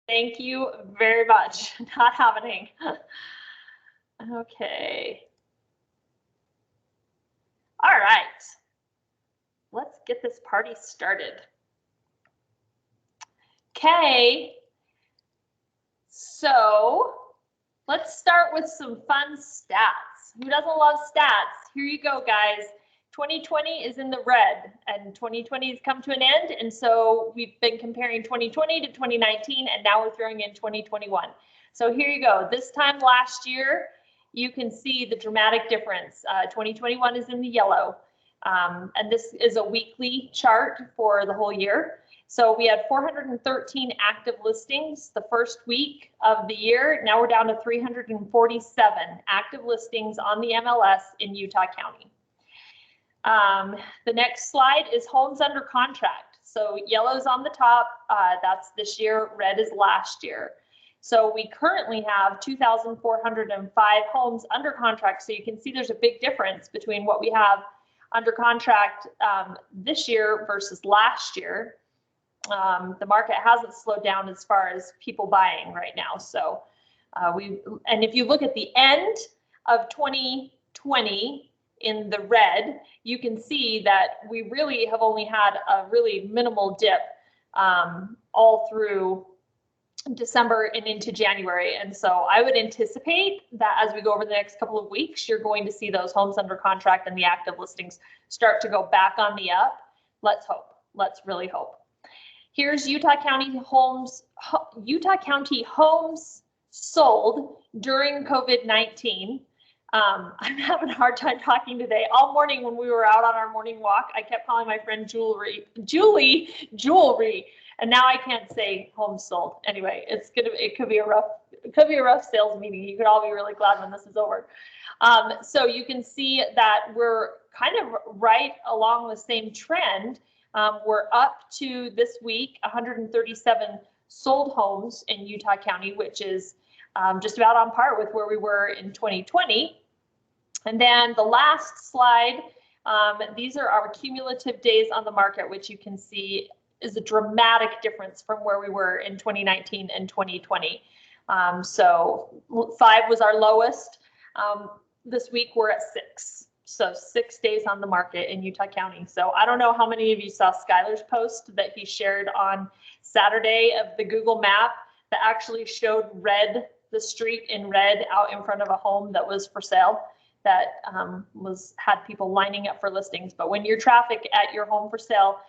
Thank you very much. Not happening. Okay. All right. Let's get this party started. Okay. So let's start with some fun stats. Who doesn't love stats? Here you go, guys. 2020 is in the red, and 2020 has come to an end, and so we've been comparing 2020 to 2019, and now we're throwing in 2021. So here you go. This time last year, you can see the dramatic difference. 2021 is in the yellow, and this is a weekly chart for the whole year. So we had 413 active listings the first week of the year. Now we're down to 347 active listings on the MLS in Utah County. The next slide is homes under contract. So yellow's on the top, that's this year, red is last year. So we currently have 2,405 homes under contract. So you can see there's a big difference between what we have under contract this year versus last year. The market hasn't slowed down as far as people buying right now. So and if you look at the end of 2020 in the red, you can see that we really have only had a really minimal dip all through December and into January. And so I would anticipate that as we go over the next couple of weeks, you're going to see those homes under contract and the active listings start to go back on the up. Let's hope. Let's really hope. Here's Utah County homes sold during COVID-19. I'm having a hard time talking today. All morning when we were out on our morning walk, I kept calling my friend Julie, and now I can't say homes sold. Anyway, it could be a rough sales meeting. You could all be really glad when this is over. So you can see that we're kind of right along the same trend. We're up to this week 137 sold homes in Utah County, which is just about on par with where we were in 2020. And then the last slide, these are our cumulative days on the market, which you can see is a dramatic difference from where we were in 2019 and 2020. So 5 was our lowest. This week we're at 6. So 6 days on the market in Utah County. So I don't know how many of you saw Skylar's post that he shared on Saturday of the Google map that actually showed the street in red out in front of a home that was for sale, that had people lining up for listings. But when your traffic at your home for sale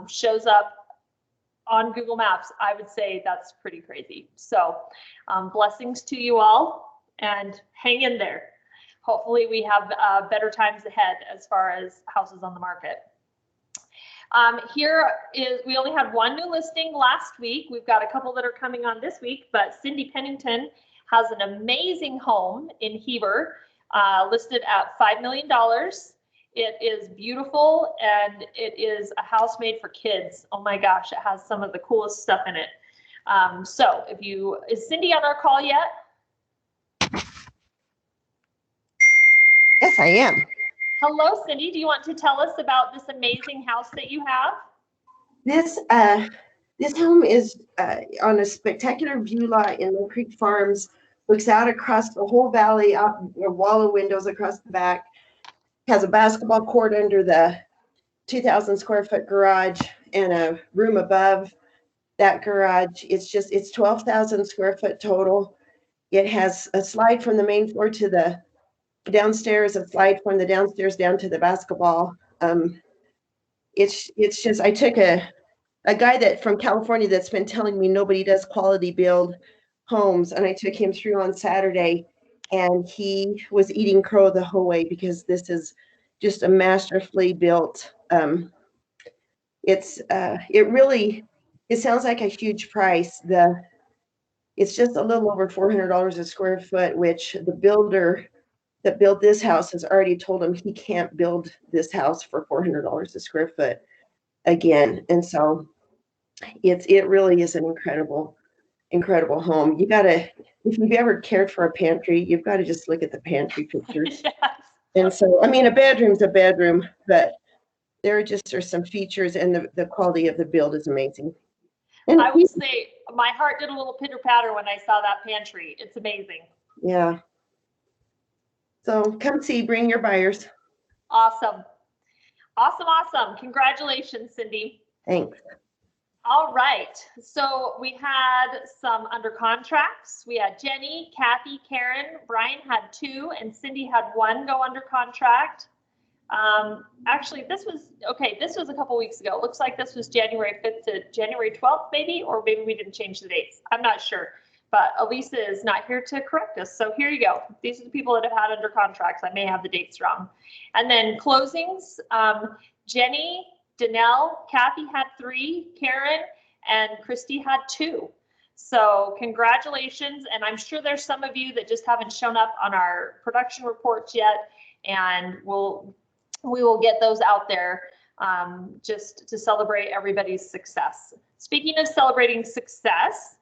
shows up on Google Maps, I would say that's pretty crazy. So blessings to you all, and hang in there. Hopefully we have better times ahead as far as houses on the market. We only had 1 new listing last week. We've got a couple that are coming on this week, but Cindy Pennington has an amazing home in Heber, listed at $5 million. It is beautiful, and it is a house made for kids. Oh my gosh, it has some of the coolest stuff in it. So is Cindy on our call yet? Yes, I am. Hello, Cindy. Do you want to tell us about this amazing house that you have? This home is on a spectacular view lot in Mill Creek Farms. Looks out across the whole valley, out a wall of windows across the back. Has a basketball court under the 2,000 square foot garage and a room above that garage. It's 12,000 square foot total. It has a slide from the main floor to the downstairs, a slide from the downstairs down to the basketball. It's just, I took a guy from California that's been telling me nobody does quality build homes, and I took him through on Saturday, and he was eating crow the whole way because this is just a masterfully built. It sounds like a huge price. It's just a little over $400 a square foot, which the builder that built this house has already told him he can't build this house for $400 a square foot again. And so it really is an incredible home. If you've ever cared for a pantry, you've got to just look at the pantry pictures. Yes. And so, I mean, a bedroom's a bedroom, but there are some features, and the quality of the build is amazing. And I would say my heart did a little pitter patter when I saw that pantry. It's amazing. yeah. So come see, bring your buyers. Awesome. Awesome. Awesome. Congratulations, Cindy. Thanks. All right. So we had some under contracts. We had Jenny, Kathy, Karen, Brian had 2, and Cindy had 1 go under contract. Actually, this was a couple weeks ago. It looks like this was January 5th to January 12th, maybe, or maybe we didn't change the dates. I'm not sure. But Elisa is not here to correct us. So here you go. These are the people that have had under contracts. I may have the dates wrong. And then closings, Jenny, Danelle, Kathy had 3, Karen, and Christy had 2. So congratulations. And I'm sure there's some of you that just haven't shown up on our production reports yet. And we will get those out there just to celebrate everybody's success. Speaking of celebrating success,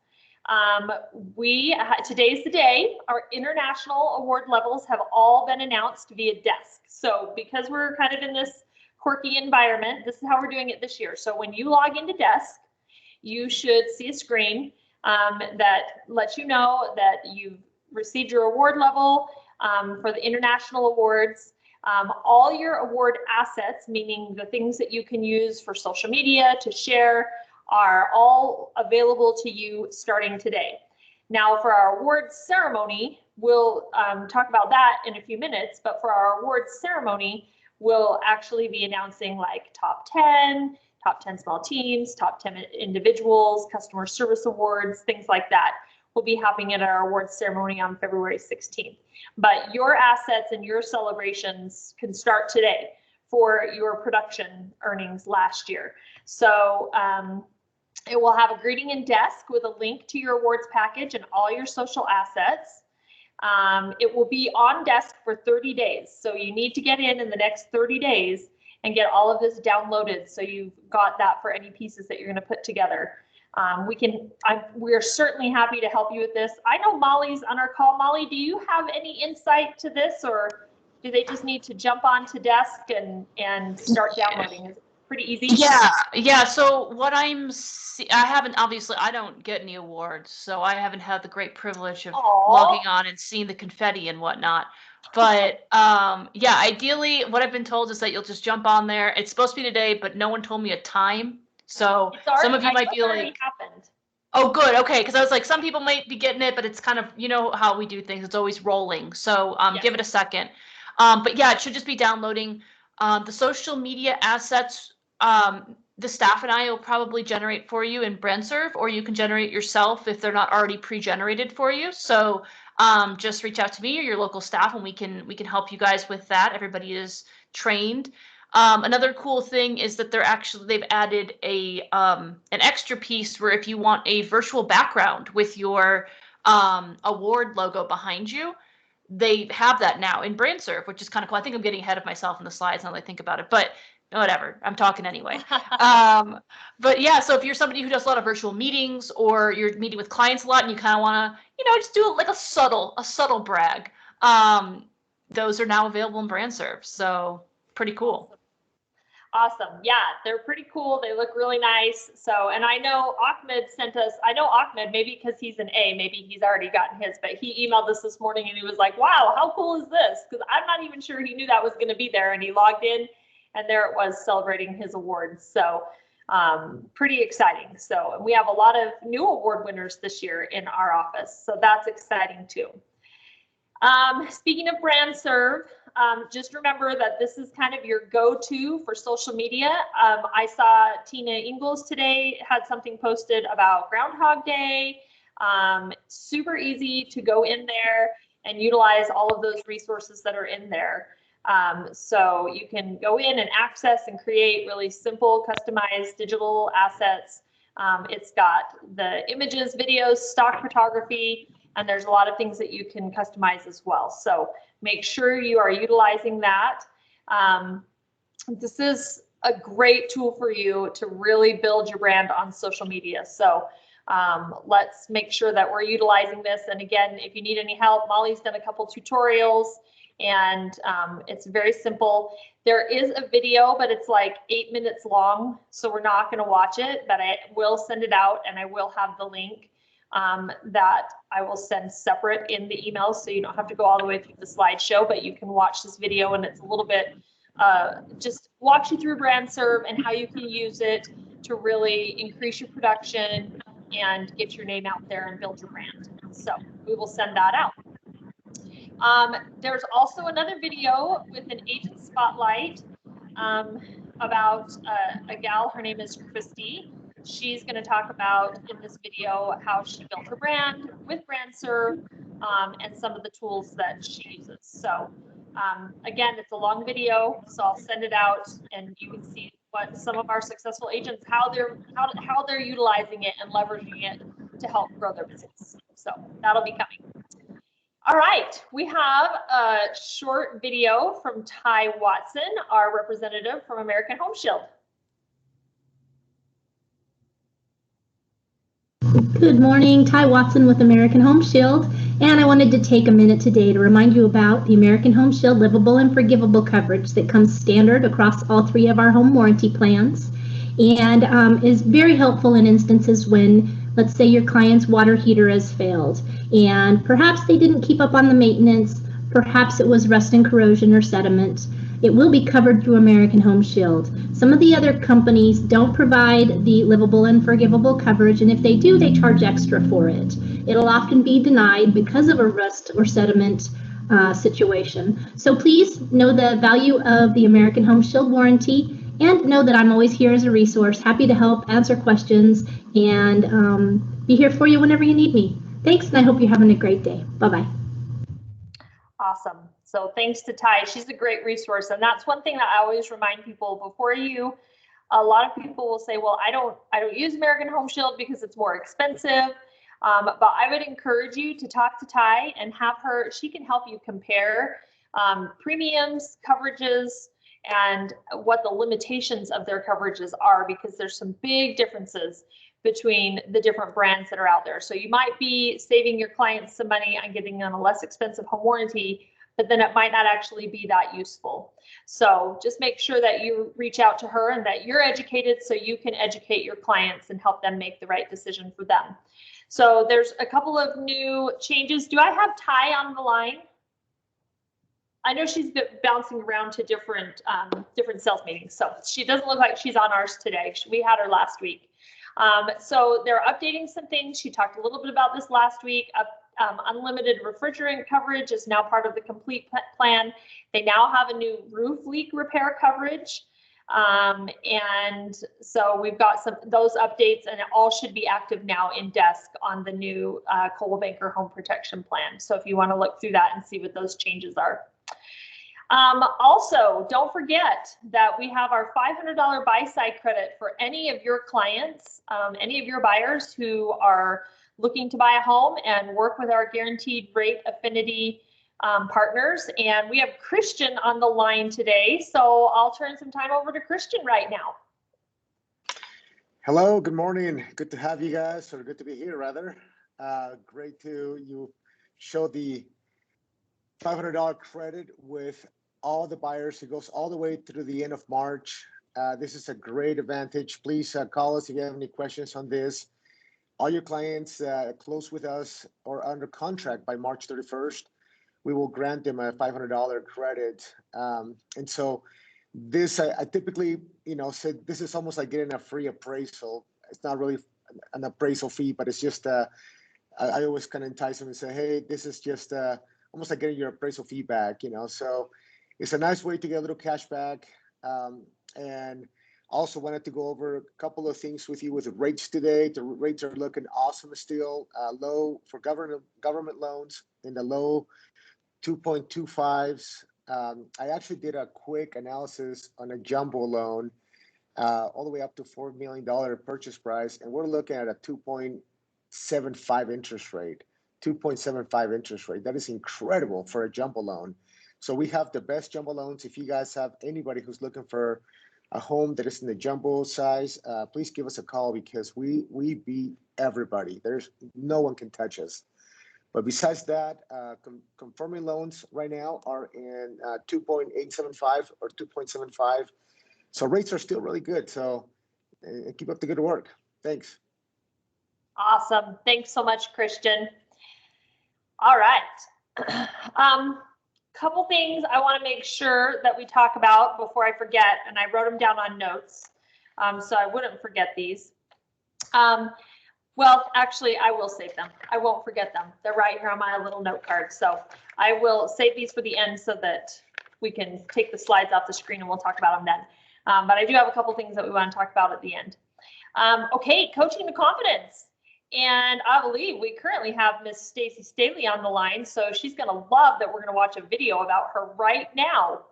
today's the day. Our international award levels have all been announced via desk. So because we're kind of in this quirky environment, this is how we're doing it this year. So when you log into desk, you should see a screen that lets you know that you've received your award level for the international awards. All your award assets, meaning the things that you can use for social media to share, are all available to you starting today. Now for our awards ceremony, we'll talk about that in a few minutes, but for our awards ceremony, we'll actually be announcing like top 10 small teams, top 10 individuals, customer service awards, things like that will be happening at our awards ceremony on February 16th. But your assets and your celebrations can start today for your production earnings last year. So it will have a greeting and desk with a link to your awards package and all your social assets. It will be on desk for 30 days. So you need to get in the next 30 days and get all of this downloaded. So you've got that for any pieces that you're going to put together. We're certainly happy to help you with this. I know Molly's on our call. Molly, do you have any insight to this, or do they just need to jump onto desk and start downloading? Is it pretty easy? Yeah. So what I don't get any awards, so I haven't had the great privilege of logging on and seeing the confetti and whatnot. But yeah, ideally what I've been told is that you'll just jump on there. It's supposed to be today, but no one told me a time. So some of you might be like, happened. Oh, good. Okay. Because I was like, some people might be getting it, but it's kind of, you know how we do things. It's always rolling. So Yes. Give it a second. But yeah, it should just be downloading the social media assets. The staff and I will probably generate for you in BrandServe, or you can generate yourself if they're not already pre-generated for you. So just reach out to me or your local staff, and we can help you guys with that. Everybody is trained. Another cool thing is that they've added an extra piece where if you want a virtual background with your award logo behind you, they have that now in BrandServe, which is kind of cool. I think I'm getting ahead of myself in the slides now that I think about it, but whatever, I'm talking anyway. But yeah, so if you're somebody who does a lot of virtual meetings, or you're meeting with clients a lot and you kind of want to, just do like a subtle brag, those are now available in BrandServe. So pretty cool. Awesome. Yeah, they're pretty cool. They look really nice. So, and I know Ahmed maybe because he's an A, maybe he's already gotten his, but he emailed us this morning and he was like, wow, how cool is this? Because I'm not even sure he knew that was going to be there. And he logged in and there it was, celebrating his awards. So pretty exciting. So we have a lot of new award winners this year in our office. So that's exciting too. Speaking of BrandServe, just remember that this is kind of your go-to for social media. I saw Tina Ingalls today had something posted about Groundhog Day. Super easy to go in there and utilize all of those resources that are in there. So you can go in and access and create really simple, customized digital assets. It's got the images, videos, stock photography, and there's a lot of things that you can customize as well. So make sure you are utilizing that. This is a great tool for you to really build your brand on social media. So let's make sure that we're utilizing this. And again, if you need any help, Molly's done a couple tutorials And it's very simple. There is a video, but it's like 8 minutes long, so we're not going to watch it, but I will send it out, and I will have the link that I will send separate in the email, so you don't have to go all the way through the slideshow, but you can watch this video, and it's a little bit just walks you through BrandServe and how you can use it to really increase your production and get your name out there and build your brand. So we will send that out. There's also another video with an agent spotlight about a gal. Her name is Christy. She's going to talk about in this video how she built her brand with BrandServe and some of the tools that she uses. So again, it's a long video, so I'll send it out, and you can see what some of our successful agents, how they're utilizing it and leveraging it to help grow their business. So that'll be coming. All right, we have a short video from Ty Watson, our representative from American Home Shield. Good morning, Ty Watson with American Home Shield, and I wanted to take a minute today to remind you about the American Home Shield livable and forgivable coverage that comes standard across all 3 of our home warranty plans, and is very helpful in instances when, let's say, your client's water heater has failed, and perhaps they didn't keep up on the maintenance, perhaps it was rust and corrosion or sediment. It will be covered through American Home Shield. Some of the other companies don't provide the livable and forgivable coverage, and if they do, they charge extra for it. It'll often be denied because of a rust or sediment situation. So please know the value of the American Home Shield warranty, and know that I'm always here as a resource, happy to help answer questions, and be here for you whenever you need me. Thanks, and I hope you're having a great day. Bye-bye. Awesome. So thanks to Ty. She's a great resource. And that's one thing that I always remind people before a lot of people will say, well, I don't use American Home Shield because it's more expensive. But I would encourage you to talk to Ty and have her, she can help you compare premiums, coverages, and what the limitations of their coverages are, because there's some big differences between the different brands that are out there. So you might be saving your clients some money on getting them a less expensive home warranty, but then it might not actually be that useful. So just make sure that you reach out to her and that you're educated so you can educate your clients and help them make the right decision for them. So there's a couple of new changes. Do I have Ty on the line? I know she's been bouncing around to different sales meetings, so she doesn't look like she's on ours today. We had her last week. So they're updating some things. She talked a little bit about this last week. Unlimited refrigerant coverage is now part of the complete plan. They now have a new roof leak repair coverage. And so we've got those updates, and it all should be active now in desk on the new Coldwell Banker Home Protection Plan. So if you want to look through that and see what those changes are. Also, don't forget that we have our $500 buy-side credit for any of your clients, any of your buyers who are looking to buy a home and work with our guaranteed rate affinity partners. And we have Christian on the line today, so I'll turn some time over to Christian right now. Hello, good morning. Good to have you guys, or good to be here rather. Great to you show the $500 credit with all the buyers. It goes all the way through the end of March. This is a great advantage. Please call us if you have any questions on this. All your clients close with us or under contract by March 31st, we will grant them a $500 credit. And so this, I typically, said this is almost like getting a free appraisal. It's not really an appraisal fee, but it's just, I always kind of entice them and say, hey, this is just almost like getting your appraisal feedback, so it's a nice way to get a little cash back. And also wanted to go over a couple of things with you with the rates today. The rates are looking awesome still, low for government loans in the low 2.25s. I actually did a quick analysis on a jumbo loan, all the way up to $4 million purchase price, and we're looking at a 2.75 interest rate. 2.75 interest rate. That is incredible for a jumbo loan. So we have the best jumbo loans. If you guys have anybody who's looking for a home that is in the jumbo size, please give us a call, because we beat everybody. There's no one can touch us. But besides that, conforming loans right now are in 2.875 or 2.75. So rates are still really good. So keep up the good work. Thanks. Awesome. Thanks so much, Christian. All right. Couple things I want to make sure that we talk about before I forget, and I wrote them down on notes, so I wouldn't forget these. Well, actually, I will save them. I won't forget them. They're right here on my little note card. So I will save these for the end so that we can take the slides off the screen and we'll talk about them then. But I do have a couple things that we want to talk about at the end. Okay, coaching to confidence. And I believe we currently have Miss Stacy Staley on the line. So she's going to love that we're going to watch a video about her right now.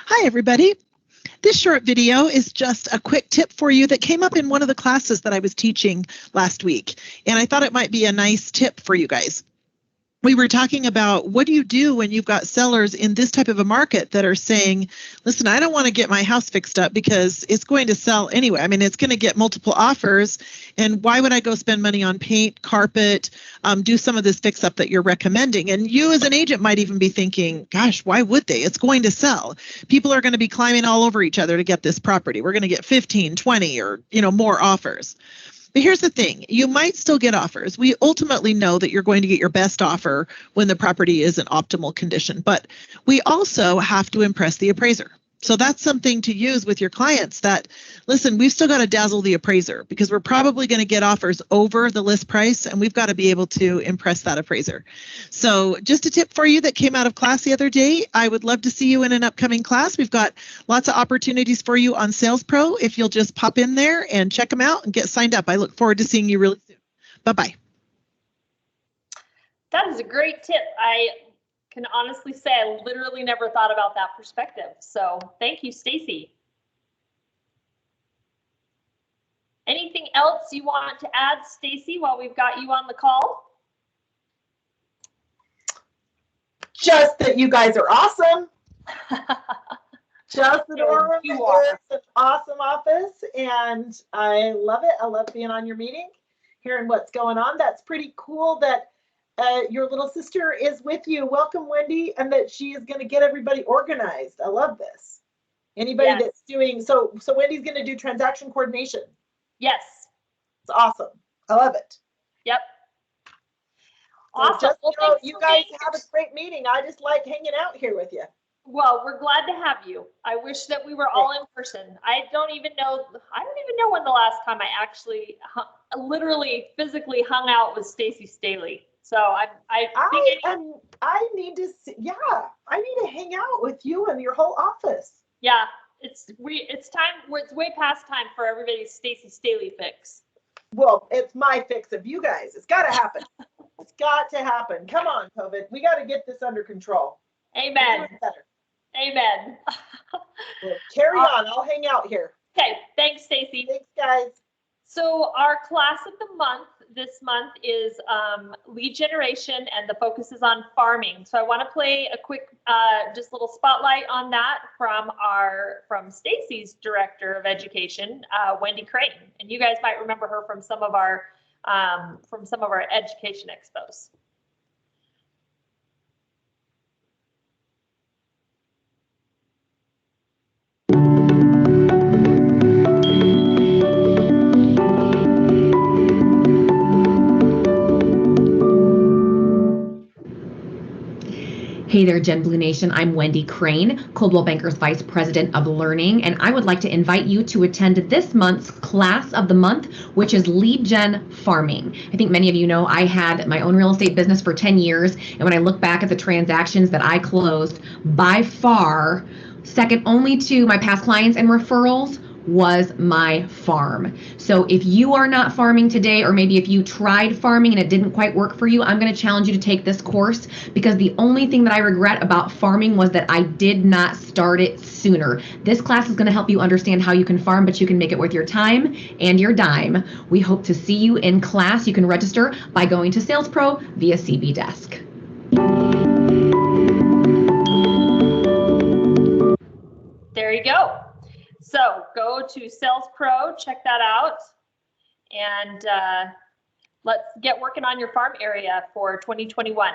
Hi, everybody. This short video is just a quick tip for you that came up in one of the classes that I was teaching last week, and I thought it might be a nice tip for you guys. We were talking about what do you do when you've got sellers in this type of a market that are saying, listen, I don't want to get my house fixed up because it's going to sell anyway. I mean, it's going to get multiple offers. And why would I go spend money on paint, carpet, do some of this fix up that you're recommending? And you as an agent might even be thinking, gosh, why would they? It's going to sell. People are going to be climbing all over each other to get this property. We're going to get 15, 20 or, more offers. But here's the thing, you might still get offers. We ultimately know that you're going to get your best offer when the property is in optimal condition, but we also have to impress the appraiser. So that's something to use with your clients that, listen, we've still got to dazzle the appraiser because we're probably going to get offers over the list price and we've got to be able to impress that appraiser. So just a tip for you that came out of class the other day. I would love to see you in an upcoming class. We've got lots of opportunities for you on Sales Pro if you'll just pop in there and check them out and get signed up. I look forward to seeing you really soon. Bye-bye. That is a great tip. I can honestly say I literally never thought about that perspective. So thank you, Stacy. Anything else you want to add, Stacy, while we've got you on the call? Just that you guys are awesome. Just that Orem is an awesome office, and I love it. I love being on your meeting, hearing what's going on. That's pretty cool that your little sister is with you. Welcome, Wendy, and that she is going to get everybody organized. I love this. Anybody that's doing, so Wendy's going to do transaction coordination. Yes. It's awesome. I love it. Yep. So awesome. just, Well, you guys have a great meeting. I just like hanging out here with you. Well, we're glad to have you. I wish that we were all in person. I don't even know when the last time I actually literally physically hung out with Stacy Staley. So I need to I need to hang out with you and your whole office. Yeah, it's time. It's way past time for everybody's Stacy Staley fix. Well, it's my fix of you guys. It's got to happen. It's got to happen. Come on, COVID. We got to get this under control. Amen. Amen. Well, carry on. I'll hang out here. Okay. Thanks, Stacy. Thanks, guys. So our class of the month this month is lead generation, and the focus is on farming. So I want to play a quick, just little spotlight on that from Stacy's director of education, Wendy Crane, and you guys might remember her from some of our education expos. Hey there, Gen Blue Nation. I'm Wendy Crane, Coldwell Banker's Vice President of Learning, and I would like to invite you to attend this month's class of the month, which is Lead Gen Farming. I think many of you know I had my own real estate business for 10 years, and when I look back at the transactions that I closed, by far, second only to my past clients and referrals, was my farm. So if you are not farming today, or maybe if you tried farming and it didn't quite work for you, I'm going to challenge you to take this course, because the only thing that I regret about farming was that I did not start it sooner. This class is going to help you understand how you can farm, but you can make it worth your time and your dime. We hope to see you in class. You can register by going to Sales Pro via CB Desk. There you go. So go to Sales Pro, check that out, and let's get working on your farm area for 2021.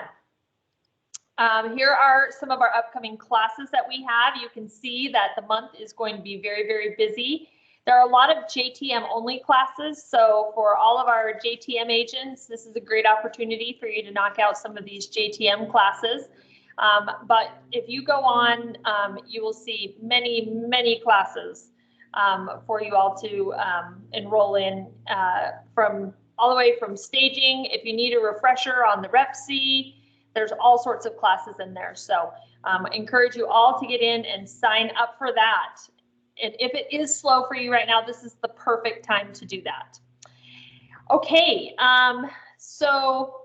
Here are some of our upcoming classes that we have. You can see that the month is going to be very, very busy. There are a lot of JTM only classes. So for all of our JTM agents, this is a great opportunity for you to knock out some of these JTM classes. But if you go on, you will see many, many classes for you all to enroll in, from all the way from staging. If you need a refresher on the Rep C, there's all sorts of classes in there. So I encourage you all to get in and sign up for that. And if it is slow for you right now, this is the perfect time to do that. Okay, so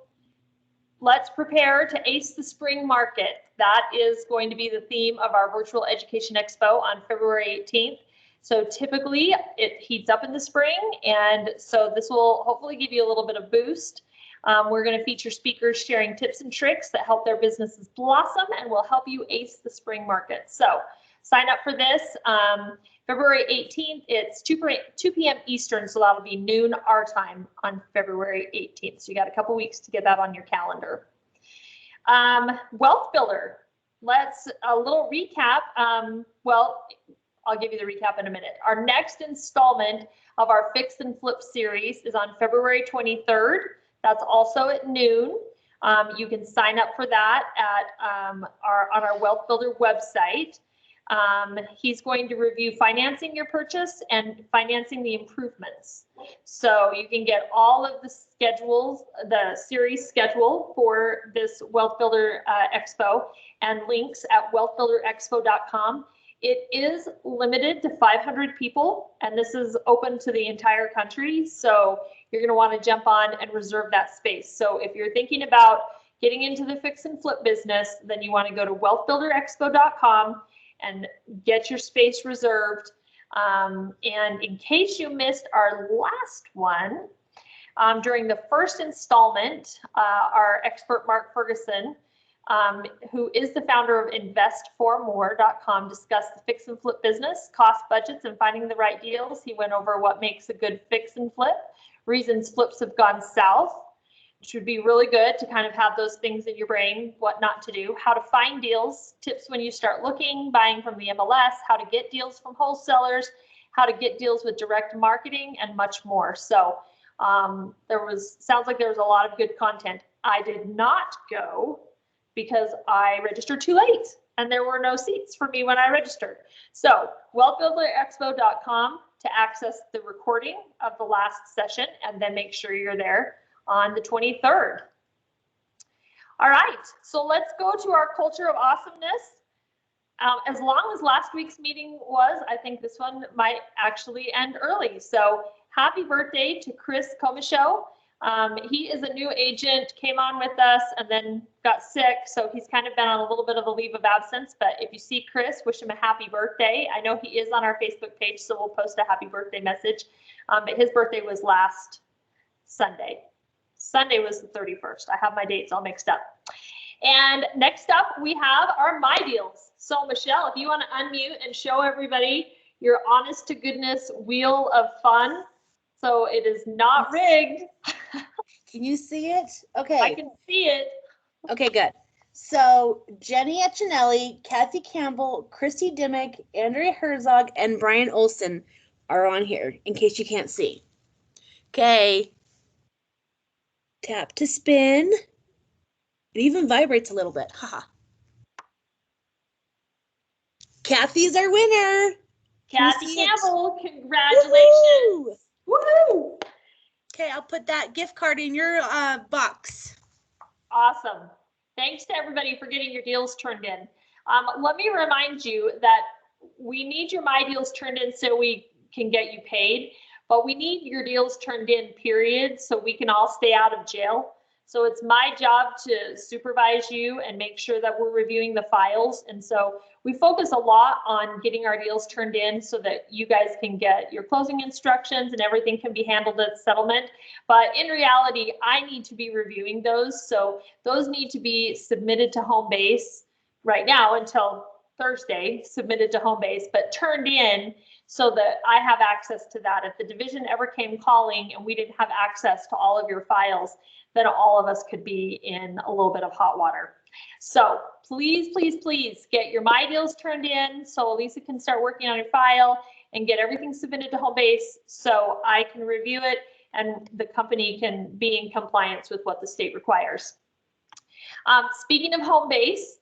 let's prepare to ace the spring market. That is going to be the theme of our Virtual Education Expo on February 18th. So typically it heats up in the spring, and so this will hopefully give you a little bit of boost. We're going to feature speakers sharing tips and tricks that help their businesses blossom and will help you ace the spring market. So sign up for this. February 18th, it's 2 p.m. Eastern, so that'll be noon our time on February 18th. So you got a couple weeks to get that on your calendar. Wealth Builder. Let's a little recap. Well, I'll give you the recap in a minute. Our next installment of our Fix and Flip series is on February 23rd. That's also at noon. You can sign up for that at on our Wealth Builder website. He's going to review financing your purchase and financing the improvements. So you can get all of the schedules, the series schedule for this Wealth Builder Expo, and links at wealthbuilderexpo.com. It is limited to 500 people, and this is open to the entire country. So you're going to want to jump on and reserve that space. So if you're thinking about getting into the fix and flip business, then you want to go to wealthbuilderexpo.com and get your space reserved. And in case you missed our last one, during the first installment, our expert Mark Ferguson, who is the founder of investformore.com, discussed the fix and flip business, cost budgets, and finding the right deals. He went over what makes a good fix and flip, reasons flips have gone south, which would be really good to kind of have those things in your brain, what not to do, how to find deals, tips when you start looking, buying from the MLS, how to get deals from wholesalers, how to get deals with direct marketing, and much more. So sounds like there was a lot of good content. I did not go because I registered too late and there were no seats for me when I registered. So wealthbuilderexpo.com to access the recording of the last session, and then make sure you're there on the 23rd. All right, so let's go to our culture of awesomeness. As long as last week's meeting was, I think this one might actually end early. So happy birthday to Chris Comichaud. He is a new agent, came on with us and then got sick. So he's kind of been on a little bit of a leave of absence, but if you see Chris, wish him a happy birthday. I know he is on our Facebook page, so we'll post a happy birthday message. But his birthday was last Sunday. Sunday was the 31st. I have my dates all mixed up. And next up, we have our My Deals. So Michelle, if you want to unmute and show everybody your honest to goodness wheel of fun. So it is not rigged. Can you see it? Okay. I can see it. Okay, good. So Jenny Etchinelli, Kathy Campbell, Christy Dimmick, Andrea Herzog, and Brian Olson are on here in case you can't see. Okay. Tap to spin. It even vibrates a little bit. Haha. Kathy's our winner. Kathy Campbell, congratulations. Woohoo! Okay, I'll put that gift card in your box. Awesome. Thanks to everybody for getting your deals turned in. Let me remind you that we need your My Deals turned in so we can get you paid, but we need your deals turned in, period, so we can all stay out of jail. So it's my job to supervise you and make sure that we're reviewing the files. And so we focus a lot on getting our deals turned in so that you guys can get your closing instructions and everything can be handled at settlement. But in reality, I need to be reviewing those. So those need to be submitted to home base right now until Thursday, submitted to home base, but turned in so that I have access to that. If the division ever came calling and we didn't have access to all of your files, then all of us could be in a little bit of hot water. So please, please, please get your My Deals turned in so Lisa can start working on your file and get everything submitted to home base so I can review it and the company can be in compliance with what the state requires. Speaking of home base,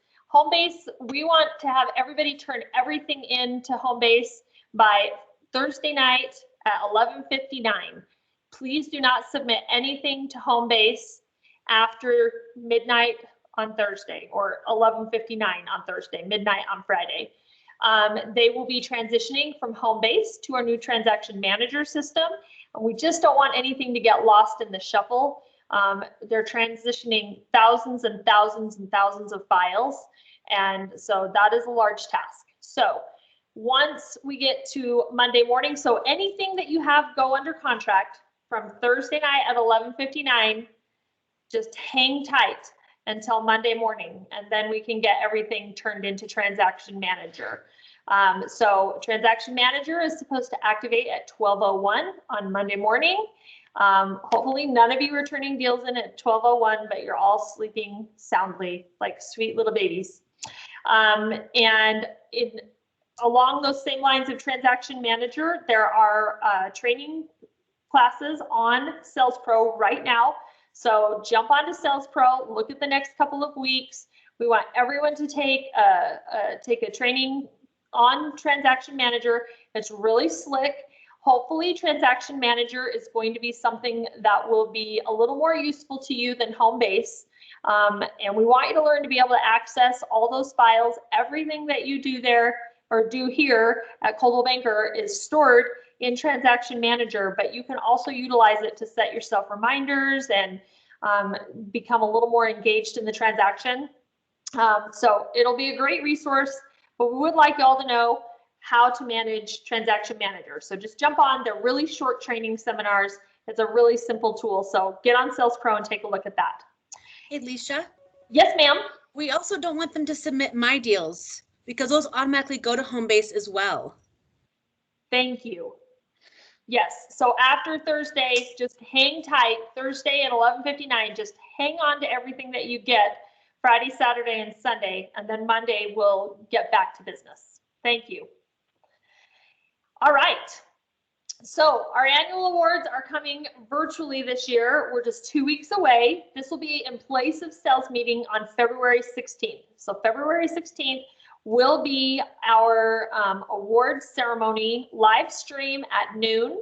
we want to have everybody turn everything in to home base by Thursday night at 11:59. Please do not submit anything to home base after midnight on Thursday or 11:59 on Thursday, midnight on Friday. They will be transitioning from home base to our new transaction manager system. And we just don't want anything to get lost in the shuffle. They're transitioning thousands and thousands and thousands of files. And so that is a large task. So once we get to Monday morning, so anything that you have go under contract from Thursday night at 11:59, just hang tight until Monday morning, and then we can get everything turned into Transaction Manager. So Transaction Manager is supposed to activate at 12:01 on Monday morning. Hopefully none of you are turning deals in at 12:01, but you're all sleeping soundly like sweet little babies. And along those same lines of Transaction Manager, there are training classes on Sales Pro right now. So jump onto Sales Pro, look at the next couple of weeks. We want everyone to take a training on Transaction Manager. It's really slick. Hopefully Transaction Manager is going to be something that will be a little more useful to you than home base. And we want you to learn to be able to access all those files. Everything that you do there or do here at Coldwell Banker is stored in Transaction Manager, but you can also utilize it to set yourself reminders and become a little more engaged in the transaction. So it'll be a great resource, but we would like y'all to know how to manage Transaction Manager. So just jump on. They're really short training seminars. It's a really simple tool. So get on Sales Pro and take a look at that. Hey, Leisha. Yes, ma'am. We also don't want them to submit My Deals because those automatically go to home base as well. Thank you. Yes, so after Thursday, just hang tight. Thursday at 11:59, just hang on to everything that you get Friday, Saturday, and Sunday, and then Monday we'll get back to business. Thank you. All right, so our annual awards are coming virtually this year. We're just 2 weeks away. This will be in place of sales meeting on February 16th. So February 16th will be our award ceremony live stream at noon.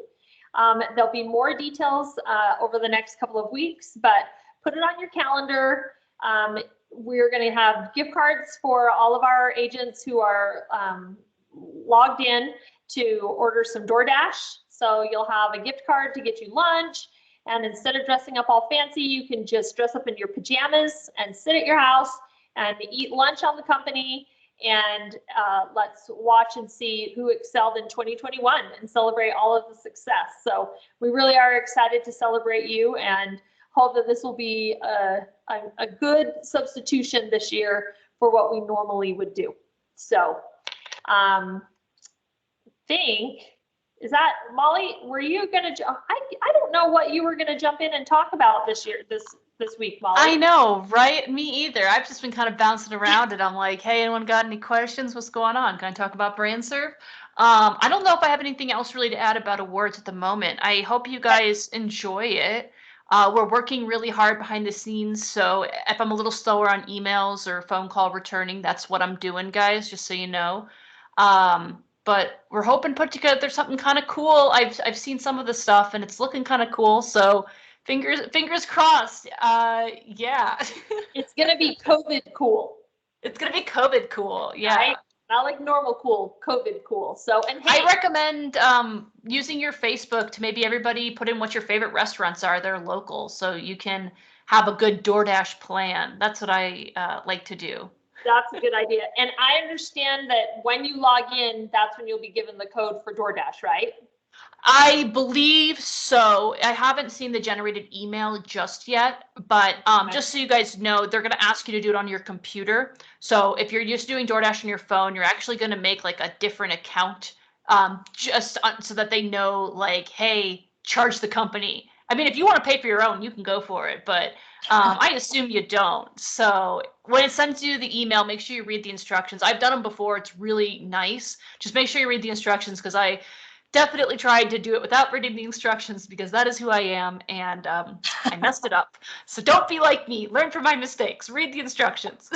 There'll be more details over the next couple of weeks, but put it on your calendar. We're going to have gift cards for all of our agents who are logged in to order some DoorDash. So you'll have a gift card to get you lunch. And instead of dressing up all fancy, you can just dress up in your pajamas and sit at your house and eat lunch on the company. And let's watch and see who excelled in 2021 and celebrate all of the success. So we really are excited to celebrate you and hope that this will be a good substitution this year for what we normally would do. So is that Molly, were you gonna, I don't know what you were gonna jump in and talk about this year, this week, Molly. I know, right? Me either. I've just been kind of bouncing around and I'm like, hey, anyone got any questions? What's going on? Can I talk about BrandServe? I don't know if I have anything else really to add about awards at the moment. I hope you guys enjoy it. We're working really hard behind the scenes. So if I'm a little slower on emails or phone call returning, that's what I'm doing, guys, just so you know. But we're hoping to put together something kind of cool. I've seen some of the stuff and it's looking kind of cool. So fingers crossed. Yeah. It's gonna be COVID cool. It's gonna be COVID cool. Yeah. Right? Not like normal cool, COVID cool. So, and hey, I recommend using your Facebook to maybe everybody put in what your favorite restaurants are. They're local, so you can have a good DoorDash plan. That's what I like to do. That's a good idea. And I understand that when you log in, that's when you'll be given the code for DoorDash, right? I believe so. I haven't seen the generated email just yet, but just so you guys know, they're going to ask you to do it on your computer. So if you're used to doing DoorDash on your phone, you're actually going to make like a different account so that they know, like, hey, charge the company. I mean, if you want to pay for your own, you can go for it, but I assume you don't. So when it sends you the email, make sure you read the instructions. I've done them before. It's really nice. Just make sure you read the instructions, because I definitely tried to do it without reading the instructions, because that is who I am, and I messed it up. So don't be like me. Learn from my mistakes. Read the instructions.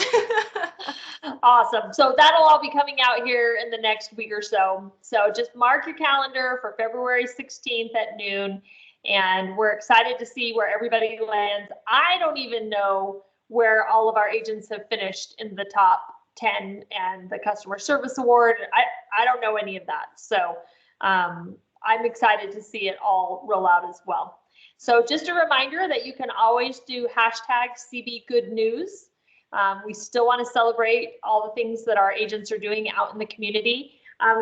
Awesome. So that'll all be coming out here in the next week or so. So just mark your calendar for February 16th at noon. And we're excited to see where everybody lands. I don't even know where all of our agents have finished in the top 10 and the customer service award. I don't know any of that. So I'm excited to see it all roll out as well. So just a reminder that you can always do hashtag CB Good News. We still want to celebrate all the things that our agents are doing out in the community.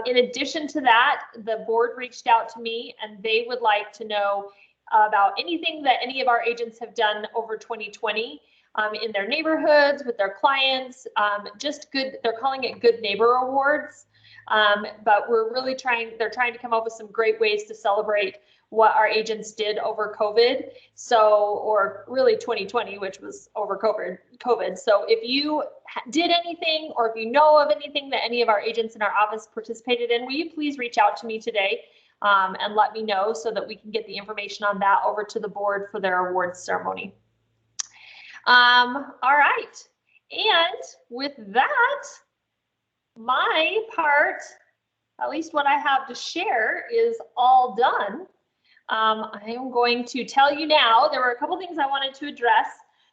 In addition to that, the board reached out to me and they would like to know about anything that any of our agents have done over 2020 in their neighborhoods, with their clients, just good, they're calling it Good Neighbor Awards. But we're really they're trying to come up with some great ways to celebrate what our agents did over COVID. So, or really 2020, which was over COVID. So if you did anything, or if you know of anything that any of our agents in our office participated in, will you please reach out to me today and let me know, so that we can get the information on that over to the board for their awards ceremony. All right. And with that, my part, at least what I have to share, is all done. I am going to tell you now, there were a couple things I wanted to address.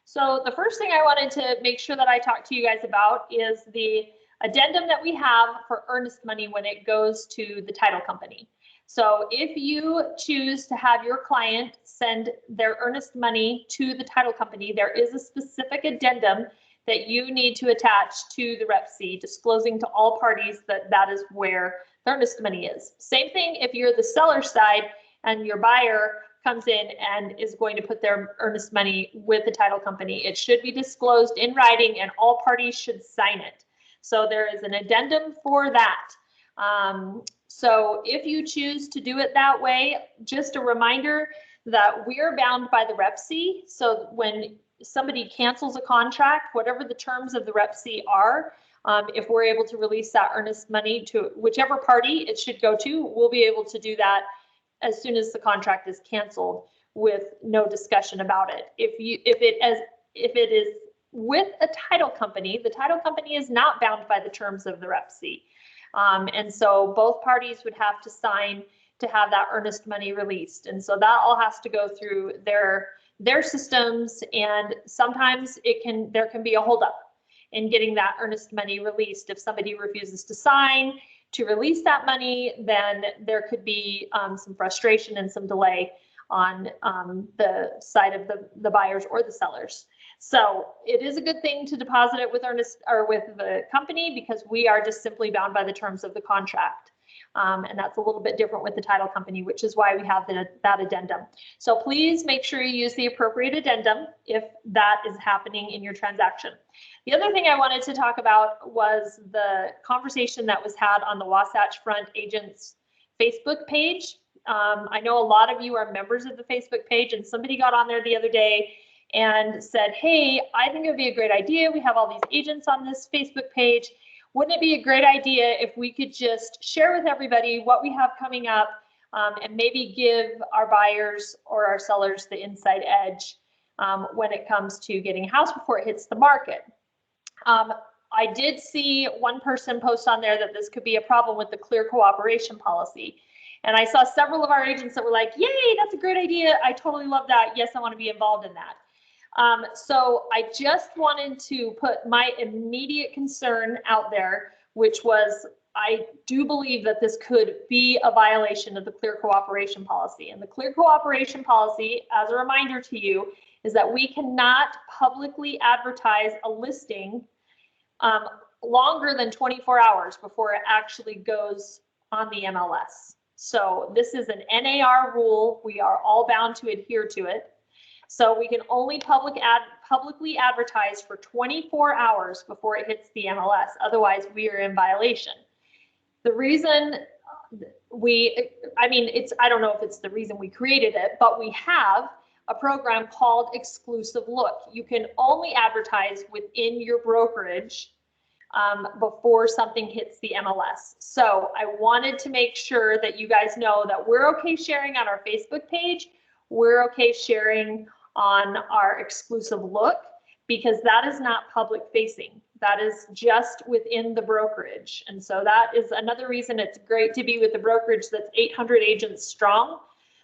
So the first thing I wanted to make sure that I talk to you guys about is the addendum that we have for earnest money when it goes to the title company. So if you choose to have your client send their earnest money to the title company, there is a specific addendum that you need to attach to the Rep C, disclosing to all parties that that is where the earnest money is. Same thing if you're the seller side and your buyer comes in and is going to put their earnest money with the title company. It should be disclosed in writing and all parties should sign it. So there is an addendum for that. So if you choose to do it that way, just a reminder that we're bound by the Rep C. So when somebody cancels a contract, whatever the terms of the Rep C are, if we're able to release that earnest money to whichever party it should go to, we'll be able to do that as soon as the contract is canceled with no discussion about it. If it is with a title company, the title company is not bound by the terms of the Rep C. And so both parties would have to sign to have that earnest money released. And so that all has to go through their systems, and sometimes there can be a holdup in getting that earnest money released. If somebody refuses to sign to release that money, then there could be some frustration and some delay on the side of the buyers or the sellers. So it is a good thing to deposit it with with the company, because we are just simply bound by the terms of the contract. And that's a little bit different with the title company, which is why we have that addendum. So please make sure you use the appropriate addendum if that is happening in your transaction. The other thing I wanted to talk about was the conversation that was had on the Wasatch Front Agents Facebook page. I know a lot of you are members of the Facebook page, and somebody got on there the other day and said, hey, I think it would be a great idea. We have all these agents on this Facebook page. Wouldn't it be a great idea if we could just share with everybody what we have coming up and maybe give our buyers or our sellers the inside edge when it comes to getting a house before it hits the market? I did see one person post on there that this could be a problem with the clear cooperation policy. And I saw several of our agents that were like, yay, that's a great idea. I totally love that. Yes, I want to be involved in that. So I just wanted to put my immediate concern out there, which was, I do believe that this could be a violation of the clear cooperation policy. And the clear cooperation policy, as a reminder to you, is that we cannot publicly advertise a listing longer than 24 hours before it actually goes on the MLS. So this is an NAR rule. We are all bound to adhere to it. So we can only publicly advertise for 24 hours before it hits the MLS. Otherwise, we are in violation. The reason I don't know if it's the reason we created it, but we have a program called Exclusive Look. You can only advertise within your brokerage before something hits the MLS. So I wanted to make sure that you guys know that we're okay sharing on our Facebook page. We're okay sharing on our Exclusive Look, because that is not public facing. That is just within the brokerage. And so that is another reason it's great to be with the brokerage that's 800 agents strong,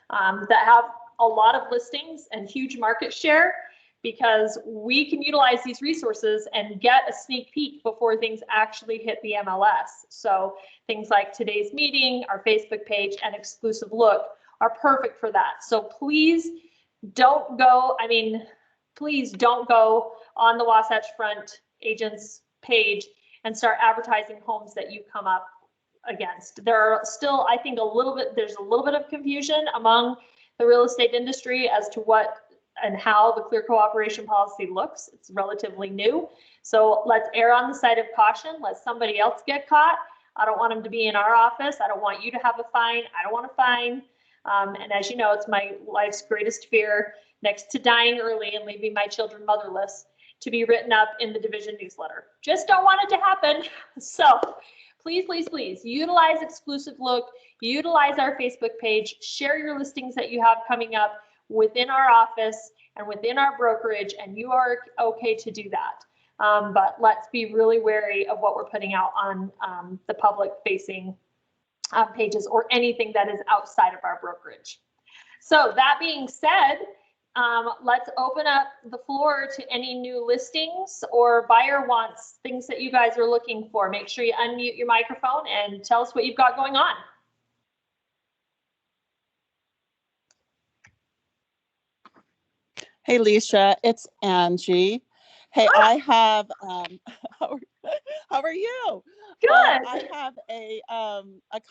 that have a lot of listings and huge market share, because we can utilize these resources and get a sneak peek before things actually hit the MLS. So things like today's meeting, our Facebook page, and Exclusive Look are perfect for that. So please don't go, please don't go on the Wasatch Front agents page and start advertising homes that you come up against. There are still, I think, there's a little bit of confusion among the real estate industry as to what and how the clear cooperation policy looks. It's relatively new. So let's err on the side of caution. Let somebody else get caught. I don't want them to be in our office. I don't want you to have a fine. I don't want a fine. And as you know, it's my life's greatest fear, next to dying early and leaving my children motherless, to be written up in the division newsletter. Just don't want it to happen. So please, please, please utilize Exclusive Look, utilize our Facebook page, share your listings that you have coming up within our office and within our brokerage, and you are okay to do that. But let's be really wary of what we're putting out on the public facing pages or anything that is outside of our brokerage. So that being said, let's open up the floor to any new listings or buyer wants, things that you guys are looking for. Make sure you unmute your microphone and tell us what you've got going on. Hey, Leisha, it's Angie. Hey, I have, how are you? Good. I have a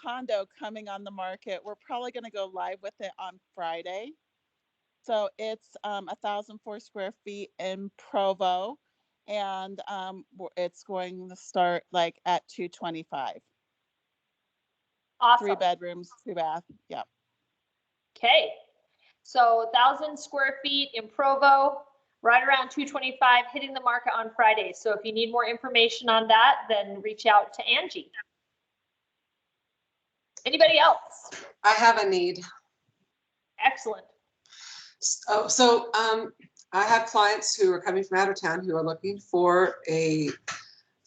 condo coming on the market. We're probably going to go live with it on Friday. So it's 1,004 square feet in Provo, and it's going to start like at $225. Awesome. 3 bedrooms, 2 bath. Yeah. Okay. So 1,000 square feet in Provo, right around 225, hitting the market on Friday. So if you need more information on that, then reach out to Angie. Anybody else? I have a need. Excellent. So I have clients who are coming from out of town who are looking for a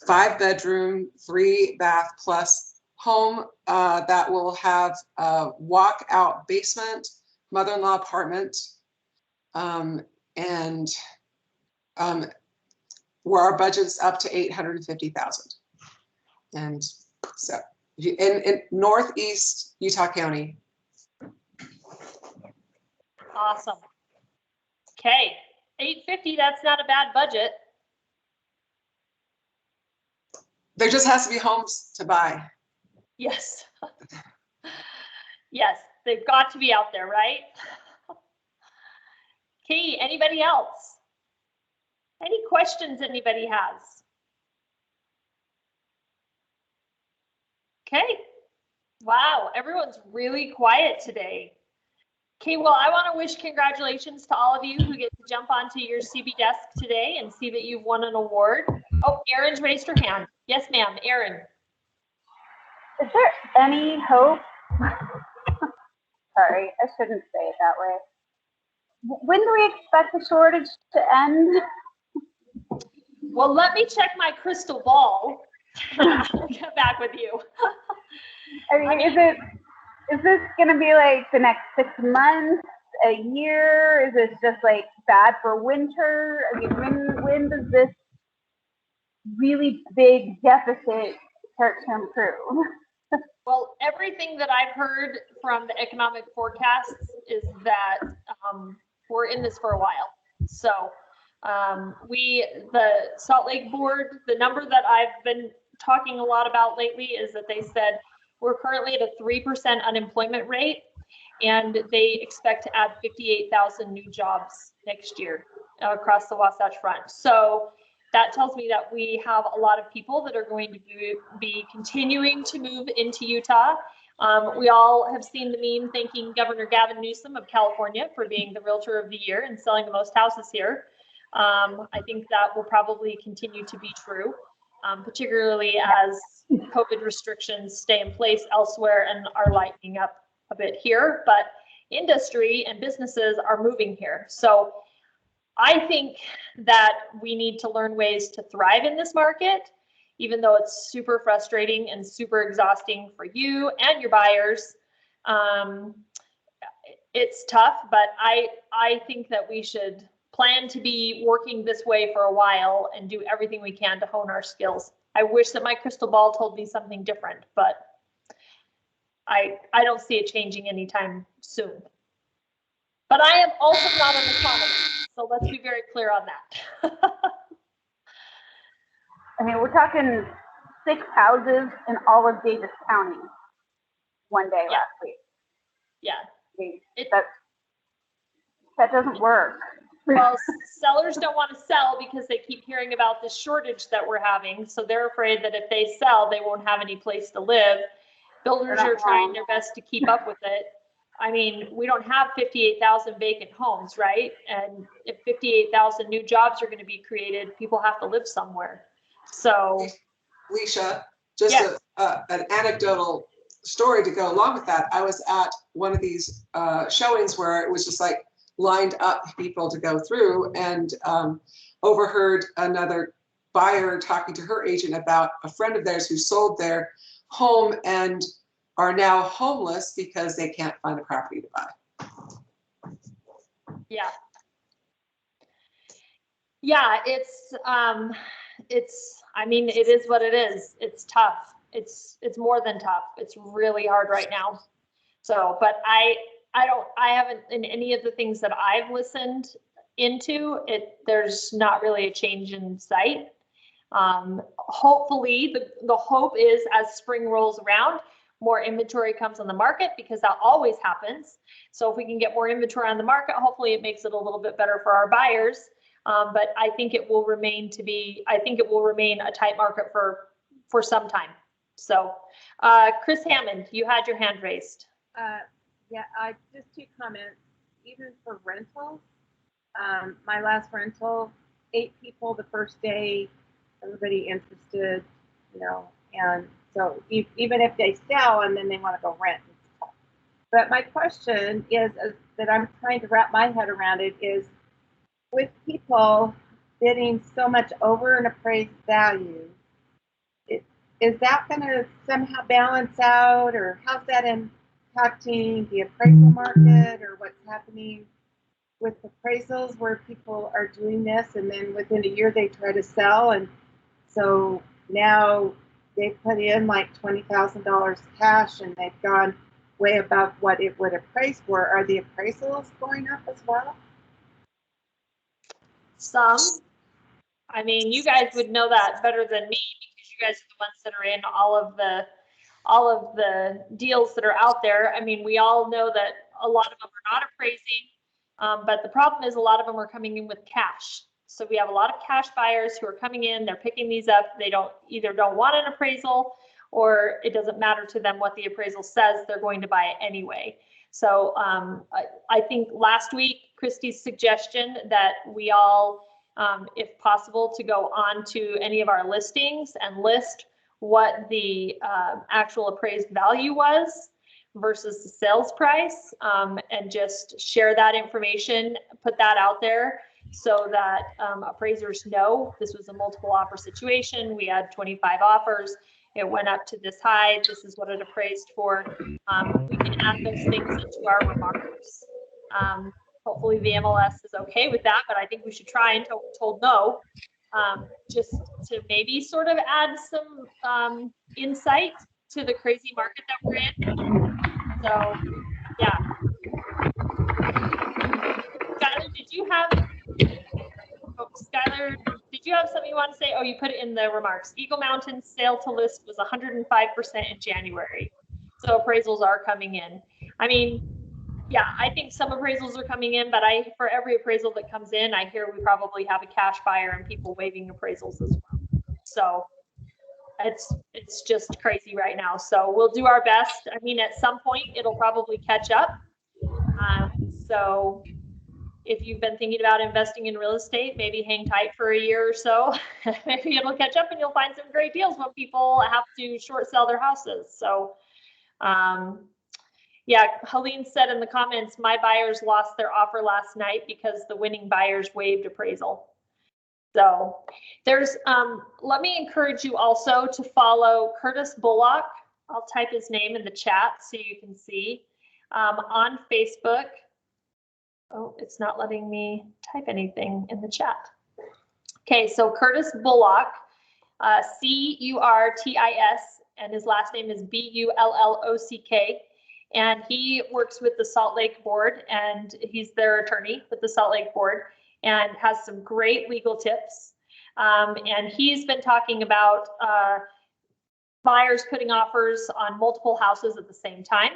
5-bedroom, 3 bath plus home that will have a walkout basement, mother-in-law apartment, and where our budget's up to $850,000. And so in Northeast Utah County. Awesome. Okay, $850, that's not a bad budget. There just has to be homes to buy. Yes. Yes, they've got to be out there, right? Okay, anybody else? Any questions anybody has? Okay. Wow, everyone's really quiet today. Okay, well, I want to wish congratulations to all of you who get to jump onto your CB desk today and see that you've won an award. Oh, Erin's raised her hand. Yes, ma'am, Erin. Is there any hope? Sorry, I shouldn't say it that way. When do we expect the shortage to end? Well, let me check my crystal ball. I'll get back with you. I mean, is this going to be like the next 6 months, a year? Is this just like bad for winter? I mean, when does this really big deficit start to improve? Well, everything that I've heard from the economic forecasts is that we're in this for a while. So the Salt Lake board, the number that I've been talking a lot about lately is that they said We're currently at a 3% unemployment rate, and they expect to add 58,000 new jobs next year across the Wasatch Front. So that tells me that we have a lot of people that are going to be continuing to move into Utah. We all have seen the meme thanking Governor Gavin Newsom of California for being the realtor of the year and selling the most houses here. I think that will probably continue to be true, particularly as COVID restrictions stay in place elsewhere and are lightening up a bit here. But industry and businesses are moving here. So I think that we need to learn ways to thrive in this market, even though it's super frustrating and super exhausting for you and your buyers. It's tough, but I think that we should plan to be working this way for a while and do everything we can to hone our skills. I wish that my crystal ball told me something different, but I don't see it changing anytime soon. But I am also not an economist, so let's be very clear on that. I mean, we're talking 6 houses in all of Davis County one day last week. Yeah. That doesn't work. Well, sellers don't want to sell because they keep hearing about this shortage that we're having. So they're afraid that if they sell, they won't have any place to live. Builders are trying their best to keep up with it. I mean, we don't have 58,000 vacant homes, right? And if 58,000 new jobs are going to be created, people have to live somewhere. So, Leisha, just yes. an anecdotal story to go along with that. I was at one of these showings where it was just like lined up people to go through, and overheard another buyer talking to her agent about a friend of theirs who sold their home and are now homeless because they can't find a property to buy. Yeah. Yeah, I mean, it is what it is. It's tough. It's more than tough. It's really hard right now. So, but I haven't, in any of the things that I've listened into it, there's not really a change in sight. Hopefully the hope is as spring rolls around, more inventory comes on the market, because that always happens. So if we can get more inventory on the market, hopefully it makes it a little bit better for our buyers. But I think it will remain a tight market for some time. So, Chris Hammond, you had your hand raised. Yeah, just 2 comments. Even for rentals, my last rental, 8 people the first day, everybody interested, and so even if they sell and then they want to go rent, it's tough. But my question is that I'm trying to wrap my head around it is, with people bidding so much over an appraised value, is that going to somehow balance out, or how's that impacting the appraisal market, or what's happening with appraisals where people are doing this and then within a year they try to sell, and so now they put in like $20,000 cash and they've gone way above what it would appraise for? Are the appraisals going up as well? Some. I mean, you guys would know that better than me, because you guys are the ones that are in all of the deals that are out there. I mean, we all know that a lot of them are not appraising, but the problem is a lot of them are coming in with cash. So we have a lot of cash buyers who are coming in, they're picking these up. They either don't want an appraisal, or it doesn't matter to them what the appraisal says, they're going to buy it anyway. So I think last week, Christy's suggestion that we all, if possible, to go on to any of our listings and list what the actual appraised value was versus the sales price, and just share that information, put that out there so that appraisers know this was a multiple offer situation. We had 25 offers. It went up to this high. This is what it appraised for. We can add those things into our remarks. Hopefully the MLS is okay with that, but I think we should try until we're told no, just to maybe sort of add some insight to the crazy market that we're in. So, yeah. Skylar, did you have something you want to say? Oh, you put it in the remarks. Eagle Mountain sale to list was 105% in January. So appraisals are coming in. I mean, yeah, I think some appraisals are coming in, but for every appraisal that comes in, I hear we probably have a cash buyer and people waiving appraisals as well. So it's just crazy right now. So we'll do our best. I mean, at some point it'll probably catch up. So if you've been thinking about investing in real estate, maybe hang tight for a year or so. Maybe it'll catch up and you'll find some great deals when people have to short sell their houses. So yeah, Helene said in the comments, my buyers lost their offer last night because the winning buyers waived appraisal. So there's, let me encourage you also to follow Curtis Bullock. I'll type his name in the chat so you can see on Facebook. Oh, it's not letting me type anything in the chat. Okay, so Curtis Bullock, C-U-R-T-I-S, and his last name is B-U-L-L-O-C-K. And he works with the Salt Lake Board, and he's their attorney with the Salt Lake Board, and has some great legal tips. And he's been talking about buyers putting offers on multiple houses at the same time.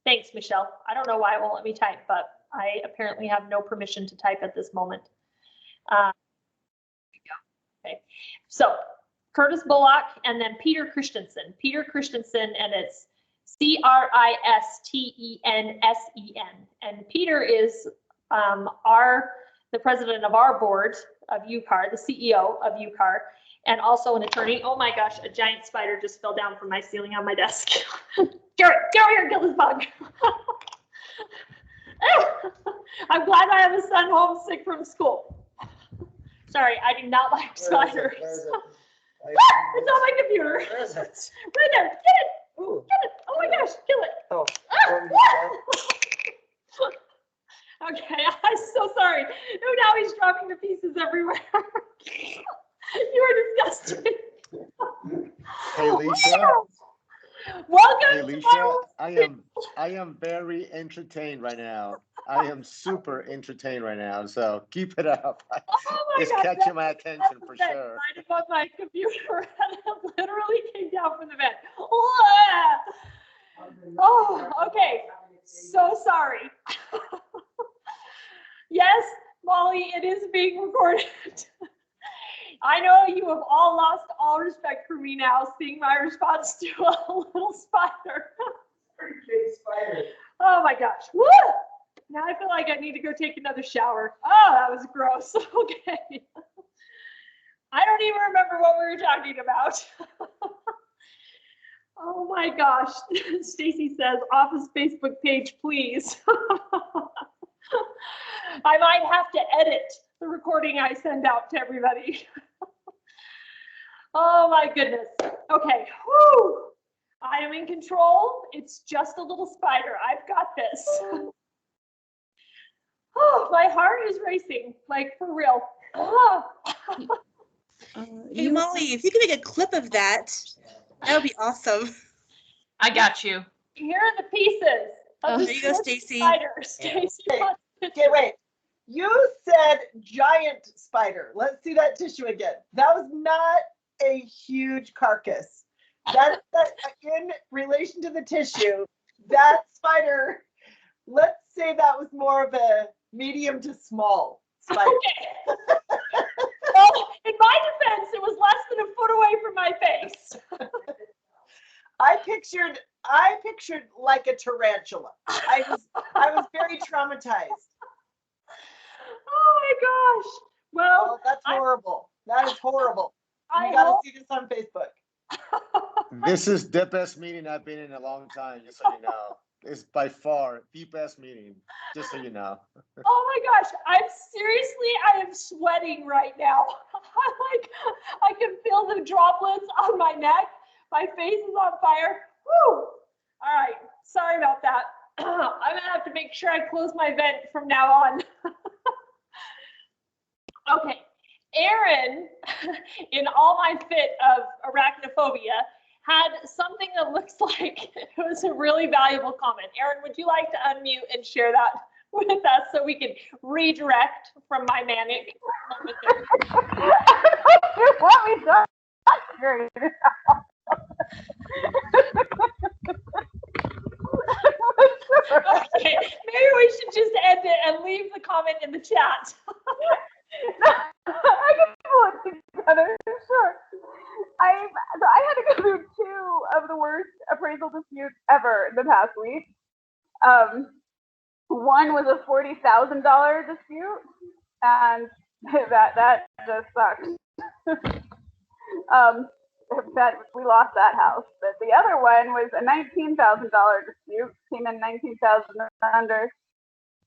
Thanks, Michelle. I don't know why it won't let me type, but I apparently have no permission to type at this moment. Okay, so Curtis Bullock and then Peter Christensen. Peter Christensen, and it's C-R-I-S-T-E-N-S-E-N. And Peter is the president of our board of UCAR, the CEO of UCAR, and also an attorney. Oh my gosh, a giant spider just fell down from my ceiling on my desk. Get over here and kill this bug. I'm glad I have a son homesick from school. Sorry, I do not like spiders. It's on my computer. Right there, get it. Ooh. Get it. Oh my gosh, kill it. Oh. Okay, I'm so sorry. Oh, now he's dropping the pieces everywhere. You are disgusting. Hey, Lisa. Welcome. Hey, Lisa. I am very entertained right now. I am super entertained right now. So keep it up. It's catching my attention for sure. Right above my computer, and it literally came down from the vent. Oh, okay. So sorry. Yes, Molly, it is being recorded. I know you have all lost all respect for me now, seeing my response to a little spider. Pretty big spider. Oh my gosh. Woo! Now I feel like I need to go take another shower. Oh, that was gross. Okay. I don't even remember what we were talking about. Oh my gosh. Stacy says, office Facebook page, please. I might have to edit the recording I send out to everybody. Oh my goodness. Okay. Whew. I am in control. It's just a little spider. I've got this. Oh, my heart is racing, like for real. Oh. Hey, Molly, if you could make a clip of that, that would be awesome. I got you. Here are the pieces. There you go, Stacy. Stacy. Okay, wait. You said giant spider. Let's see that tissue again. That was not a huge carcass. That in relation to the tissue, that spider, let's say that was more of a medium to small spider. Okay. Well, in my defense, it was less than a foot away from my face. I pictured like a tarantula. I was very traumatized. Oh my gosh. Well, that's horrible. That is horrible. You got to see this on Facebook. This is the best meeting I've been in a long time, just so you know. It's by far the best meeting, just so you know. Oh my gosh, I am sweating right now. I can feel the droplets on my neck. My face is on fire. Woo! All right, sorry about that. I'm gonna have to make sure I close my vent from now on. Okay, Erin, in all my fit of arachnophobia, had something that looks like it was a really valuable comment. Erin, would you like to unmute and share that with us so we can redirect from my manic moment there? You want me to? Okay, maybe we should just end it and leave the comment in the chat. I can pull it together, sure. So I had to go through 2 of the worst appraisal disputes ever in the past week. One was a $40,000 dispute, and that just sucked. That we lost that house. But the other one was a $19,000 dispute, came in 19,000 under.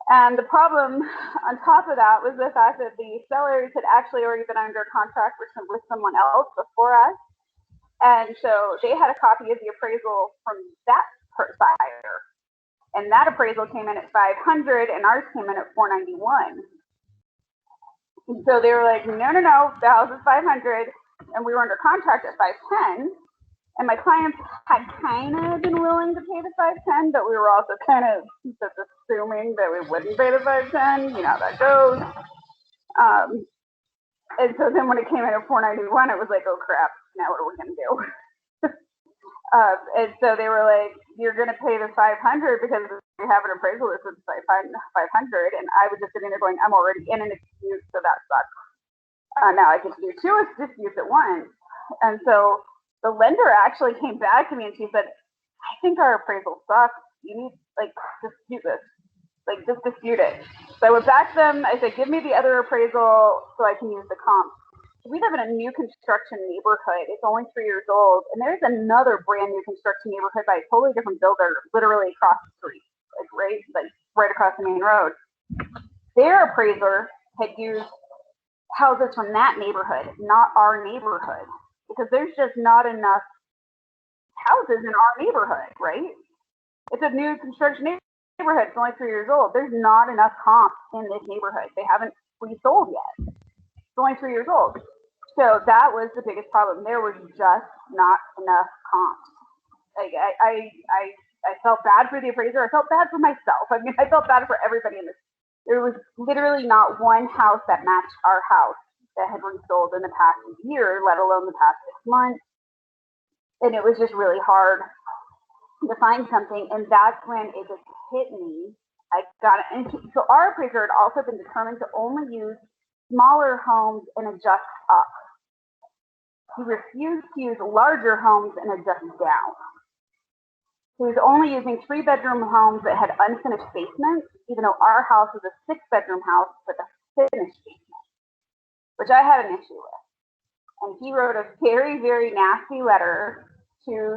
And the problem on top of that was the fact that the sellers had actually already been under contract with someone else before us. And so they had a copy of the appraisal from that buyer. And that appraisal came in at 500 and ours came in at 491. And so they were like, no, the house is 500. And we were under contract at 510. And my clients had kind of been willing to pay the 510, but we were also kind of just assuming that we wouldn't pay the 510. You know how that goes. And so then when it came in at 491, it was like, oh crap, now what are we gonna do? And so they were like, you're gonna pay the 500 because we have an appraisal that says 500. And I was just sitting there going, I'm already in an dispute, so that sucks. Now I get to do 2 disputes at once. And so the lender actually came back to me and she said, I think our appraisal sucks. You need, dispute this. Just dispute it. So I went back to them. I said, give me the other appraisal so I can use the comp. We live in a new construction neighborhood. It's only 3 years old. And there's another brand new construction neighborhood by a totally different builder, literally across the street, right across the main road. Their appraiser had used houses from that neighborhood, not our neighborhood, because there's just not enough houses in our neighborhood, right? It's a new construction neighborhood. It's only 3 years old. There's not enough comps in this neighborhood. They haven't resold yet. It's only 3 years old. So that was the biggest problem. There was just not enough comps. I felt bad for the appraiser. I felt bad for myself. I mean, I felt bad for everybody in this. There was literally not one house that matched our house that had resold in the past year, let alone the past 6 months. And it was just really hard to find something. And that's when it just hit me. I got it. And so our appraiser had also been determined to only use smaller homes and adjust up. He refused to use larger homes and adjust down. He was only using 3-bedroom homes that had unfinished basements, even though our house was a 6-bedroom house with a finished basement, which I had an issue with. And he wrote a very, very nasty letter to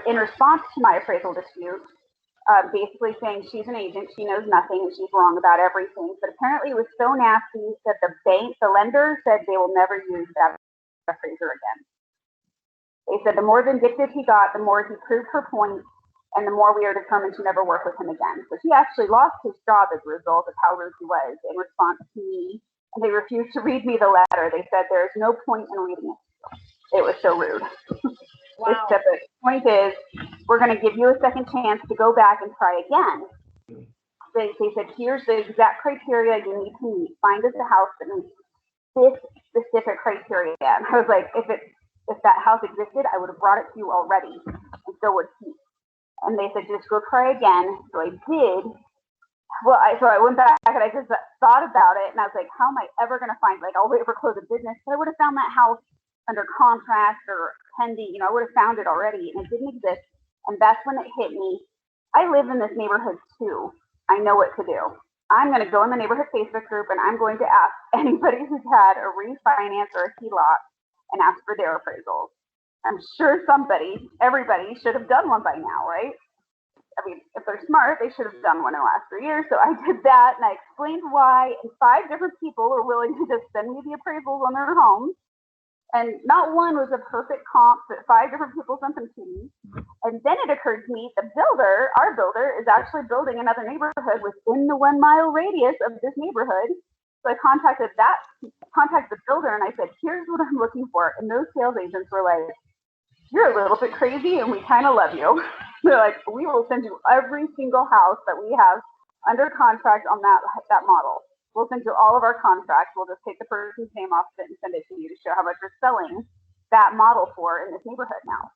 in response to my appraisal dispute, basically saying she's an agent, she knows nothing, and she's wrong about everything. But apparently it was so nasty that the lender said they will never use that appraiser again. They said the more vindictive he got, the more he proved her point, and the more we are determined to never work with him again. So he actually lost his job as a result of how rude he was in response to me. And they refused to read me the letter. They said there is no point in reading it. It was so rude. Wow. Except the point is, we're going to give you a second chance to go back and try again. They said, here's the exact criteria you need to meet. Find us a house that meets this specific criteria. And I was like, if that house existed, I would have brought it to you already, and so would he. And they said, just go try again. So I did. Well, so I went back and I just thought about it, and I was like, how am I ever going to find, I'll wait for close of business. But I would have found that house under contract or pending, I would have found it already, and it didn't exist. And that's when it hit me. I live in this neighborhood too. I know what to do. I'm going to go in the neighborhood Facebook group, and I'm going to ask anybody who's had a refinance or a HELOC and ask for their appraisals. I'm sure everybody should have done one by now, right? I mean, if they're smart, they should have done one in the last 3 years. So I did that, and I explained why, and 5 different people were willing to just send me the appraisals on their homes. And not one was a perfect comp, but 5 different people sent them to me. And then it occurred to me, our builder, is actually building another neighborhood within the 1 mile radius of this neighborhood. So I contacted the builder, and I said, here's what I'm looking for. And those sales agents were like, you're a little bit crazy, and we kind of love you. They're like, we will send you every single house that we have under contract on that model. We'll send you all of our contracts. We'll just take the person's name off of it and send it to you to show how much we're selling that model for in this neighborhood now.